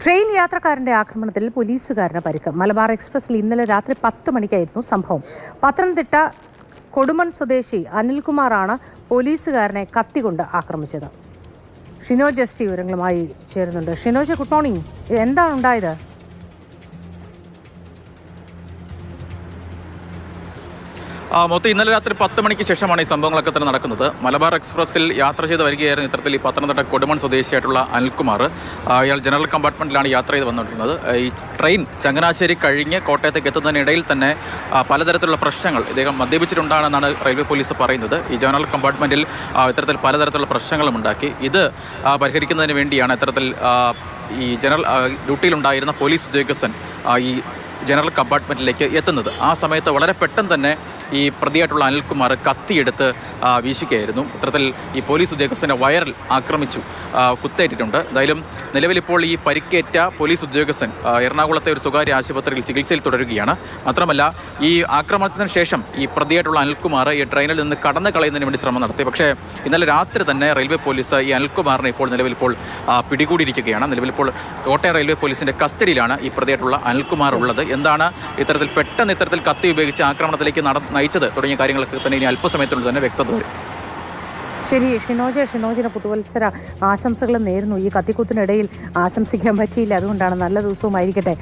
Train യാത്രക്കാരന്റെ ആക്രമണത്തിൽ പോലീസുകാരന് പരിക്ക്. മലബാർ എക്സ്പ്രസിൽ ഇന്നലെ രാത്രി 10 മണിക്കായിരുന്നു സംഭവം. പത്തനംതിട്ട കൊടുമൺ സ്വദേശി അനിൽകുമാറാണ് പോലീസുകാരനെ കത്തികൊണ്ട് ആക്രമിച്ചത്. ഷിനോജ് എസ് ടി വിവരങ്ങളുമായി ചേരുന്നുണ്ട്. Shinoj, good morning. എന്താണ് ഉണ്ടായത്? മൊത്തം ഇന്നലെ രാത്രി 10 മണിക്ക് ശേഷമാണ് ഈ സംഭവങ്ങളൊക്കെ തന്നെ നടക്കുന്നത്. മലബാർ എക്സ്പ്രസിൽ യാത്ര ചെയ്ത് വരികയായിരുന്നു ഇത്തരത്തിൽ ഈ പത്തനംതിട്ട കൊടുമൺ സ്വദേശിയായിട്ടുള്ള അനിൽകുമാർ. ഇയാൾ ജനറൽ കമ്പാർട്ട്മെൻറ്റിലാണ് യാത്ര ചെയ്ത് വന്നുകൊണ്ടിരുന്നത്. ഈ ട്രെയിൻ ചങ്ങനാശ്ശേരി കഴിഞ്ഞ് കോട്ടയത്തേക്ക് എത്തുന്നതിനിടയിൽ തന്നെ പലതരത്തിലുള്ള പ്രശ്നങ്ങൾ ഇദ്ദേഹം മദ്യപിച്ചിട്ടുണ്ടാണെന്നാണ് റെയിൽവേ പോലീസ് പറയുന്നത്. ഈ ജനറൽ കമ്പാർട്ട്മെൻറ്റിൽ ഇത്തരത്തിൽ പലതരത്തിലുള്ള പ്രശ്നങ്ങളും ഉണ്ടാക്കി. ഇത് പരിഹരിക്കുന്നതിന് വേണ്ടിയാണ് ഇത്തരത്തിൽ ഈ ജനറൽ ഡ്യൂട്ടിയിലുണ്ടായിരുന്ന പോലീസ് ഉദ്യോഗസ്ഥൻ ഈ ജനറൽ കമ്പാർട്ട്മെൻറ്റിലേക്ക് എത്തുന്നത്. ആ സമയത്ത് വളരെ പെട്ടെന്ന് തന്നെ ഈ പ്രതിയായിട്ടുള്ള അനിൽകുമാർ കത്തിയെടുത്ത് വീശുകയായിരുന്നു. ഇത്തരത്തിൽ ഈ പോലീസ് ഉദ്യോഗസ്ഥൻ്റെ വയറിൽ ആക്രമിച്ചു, കുത്തേറ്റിട്ടുണ്ട്. എന്തായാലും നിലവിലിപ്പോൾ ഈ പരിക്കേറ്റ പോലീസ് ഉദ്യോഗസ്ഥൻ എറണാകുളത്തെ ഒരു സ്വകാര്യ ആശുപത്രിയിൽ ചികിത്സയിൽ തുടരുകയാണ്. മാത്രമല്ല, ഈ ആക്രമണത്തിന് ശേഷം ഈ പ്രതിയായിട്ടുള്ള അനിൽകുമാർ ഈ ട്രെയിനിൽ നിന്ന് കടന്നു കളയുന്നതിന് വേണ്ടി ശ്രമം നടത്തി. പക്ഷേ ഇന്നലെ രാത്രി തന്നെ റെയിൽവേ പോലീസ് ഈ അനിൽകുമാറിനെ നിലവിലിപ്പോൾ പിടികൂടിയിരിക്കുകയാണ്. നിലവിലിപ്പോൾ കോട്ടയം റെയിൽവേ പോലീസിൻ്റെ കസ്റ്റഡിയിലാണ് ഈ പ്രതിയായിട്ടുള്ള അനിൽകുമാർ ഉള്ളത്. എന്താണ് ഇത്തരത്തിൽ കത്തി ഉപയോഗിച്ച് ആക്രമണത്തിലേക്ക് നയിച്ചത് തുടങ്ങിയ കാര്യങ്ങളൊക്കെ തന്നെ ഇനി അല്പസമയത്തുള്ളിൽ തന്നെ വ്യക്തത വരും. ശരി ഷിനോജിന് പുതുവത്സര ആശംസകൾ നേരുന്നു. ഈ കത്തിക്കുത്തിനിടയിൽ ആശംസിക്കാൻ പറ്റിയില്ല, അതുകൊണ്ടാണ്. നല്ല ദിവസവുമായിരിക്കട്ടെ.